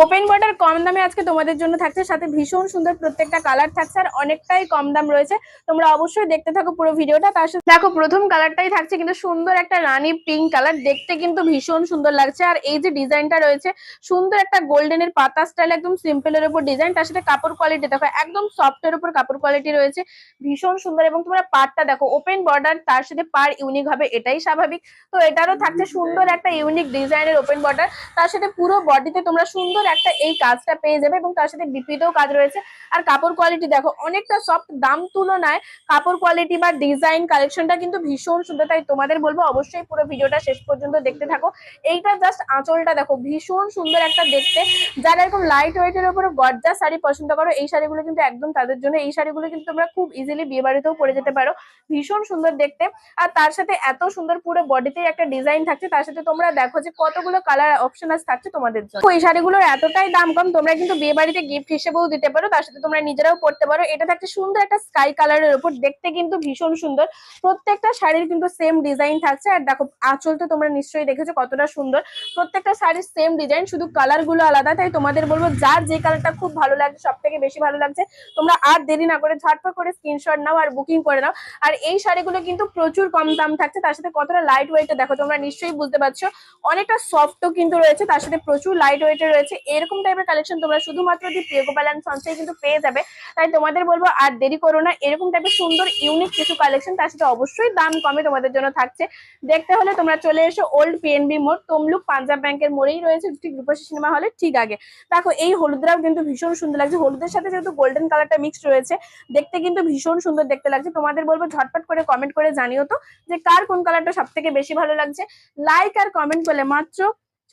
Open border কম দামে আজকে তোমাদের জন্য থাকছে, সাথে ভীষণ সুন্দর প্রত্যেকটা কালার থাকছে আর অনেকটাই কম দাম রয়েছে। তোমরা অবশ্যই দেখতে থাকো পুরো ভিডিওটা। তার সাথে দেখো প্রথম কালারটাই থাকছে কিন্তু সুন্দর একটা রানী পিঙ্ক কালার, দেখতে কিন্তু ভীষণ সুন্দর লাগছে। আর এই যে ডিজাইনটা রয়েছে সুন্দর একটা গোল্ডেনের পাতা স্টাইল, একদম সিম্পলের উপর ডিজাইন, তার সাথে কাপড় কোয়ালিটি দেখো একদম সফটের উপর কাপড় কোয়ালিটি রয়েছে, ভীষণ সুন্দর। এবং তোমরা পাড়টা দেখো ওপেন বর্ডার, তার সাথে পাড় ইউনিক হবে, এটাই স্বাভাবিক। তো এটারও থাকছে সুন্দর একটা ইউনিক ডিজাইনের ওপেন বর্ডার, তার সাথে পুরো বডিতে তোমরা সুন্দর একটা এই কাজটা পেয়ে যাবে এবং তার সাথে বিপিতেও কাজ রয়েছে। আর কাপড় কোয়ালিটি দেখো অনেকটা সফট, দাম তুলনায় কাপড় কোয়ালিটি বা ডিজাইন কালেকশনটা কিন্তু ভীষণ সুন্দর। তাই তোমাদের বলবো অবশ্যই পুরো ভিডিওটা শেষ পর্যন্ত দেখতে থাকো। এইটা জাস্ট আঁচলটা দেখো ভীষণ সুন্দর একটা দেখতে। যারা এরকম লাইট ওয়েটের উপরে গর্জাস শাড়ি পছন্দ করো, এই শাড়িগুলো কিন্তু একদম তাদের জন্য। এই শাড়িগুলো কিন্তু তোমরা খুব ইজিলি বিয়ে বাড়িতেও পরে যেতে পারো, ভীষণ সুন্দর দেখতে। আর তার সাথে এত সুন্দর পুরো বডিতে একটা ডিজাইন থাকছে, তার সাথে তোমরা দেখো যে কতগুলো কালার অপশন থাকছে তোমাদের জন্য। এই শাড়িগুলোর এতটাই দাম কম, তোমরা কিন্তু বিয়ে বাড়িতে গিফট হিসেবেও দিতে পারো, তার সাথে তোমরা নিজেরাও পড়তে পারো। এটা থাকছে সুন্দর একটা স্কাই কালারের উপর, দেখতে কিন্তু ভীষণ সুন্দর। প্রত্যেকটা শাড়ির কিন্তু সেম ডিজাইন থাকছে। আর দেখো আঁচল তো তোমরা নিশ্চয়ই দেখেছো কতটা সুন্দর, প্রত্যেকটা শাড়ির সেম ডিজাইন, শুধু কালার গুলো আলাদা। তাই তোমাদের বলবো যার যে কালারটা খুব ভালো লাগছে, সব থেকে বেশি ভালো লাগছে, তোমরা আর দেরি না করে ঝটপট করে স্ক্রিনশট নাও আর বুকিং করে নাও। আর এই শাড়িগুলো কিন্তু প্রচুর কম দাম থাকছে, তার সাথে কতটা লাইট ওয়েট দেখো, তোমরা নিশ্চয়ই বুঝতে পারছো। অনেকটা সফটও কিন্তু রয়েছে, তার সাথে প্রচুর লাইট ওয়েটের রয়েছে। এরকম টাইপের কালেকশন তোমরা শুধুমাত্র দি প্রিয় গোপাল এন্ড সন্সে কিন্তু পেয়ে যাবে। তাই তোমাদের বলবো আর দেরি করো না, এরকম টাইপের সুন্দর ইউনিক কিছু কালেকশন, তার সাথে অবশ্যই দাম কমে তোমাদের জন্য থাকছে। দেখতে হলে তোমরা চলে এসো ওল্ড পিএনবি মোড়, তমলুক পাঞ্জাব ব্যাংকের মোড়েই রয়েছে, ঠিক রূপসী সিনেমা হলের ঠিক আগে। দেখো এই হলুদরাও কিন্তু ভীষণ সুন্দর লাগছে, হলুদের সাথে যেহেতু গোল্ডেন কালারটা মিক্সড রয়েছে, দেখতে কিন্তু ভীষণ সুন্দর দেখতে লাগছে। তোমাদের বলবো ঝটপট করে কমেন্ট করে জানিও তো যে কার কোন কালারটা সব থেকে বেশি ভালো লাগছে। লাইক আর কমেন্ট করলে মাত্র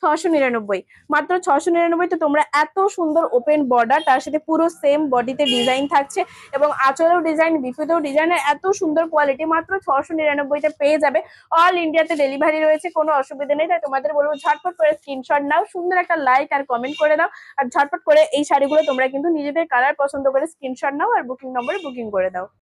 699, মাত্র 699 তো তোমরা এত সুন্দর ওপেন বর্ডার, তার সাথে পুরো সেম বডিতে ডিজাইন থাকছে এবং আঁচলেও ডিজাইন, বিপদেও ডিজাইনের এত সুন্দর কোয়ালিটি মাত্র 699-তে পেয়ে যাবে। অল ইন্ডিয়াতে ডেলিভারি রয়েছে, কোনো অসুবিধা নেই। তাই তোমাদের বলবো ঝটপট করে স্ক্রিনশট নাও, সুন্দর একটা লাইক আর কমেন্ট করে দাও। আর ঝটপট করে এই শাড়িগুলো তোমরা কিন্তু নিজেদের কালার পছন্দ করে স্ক্রিনশট নাও আর বুকিং নম্বরে বুকিং করে দাও।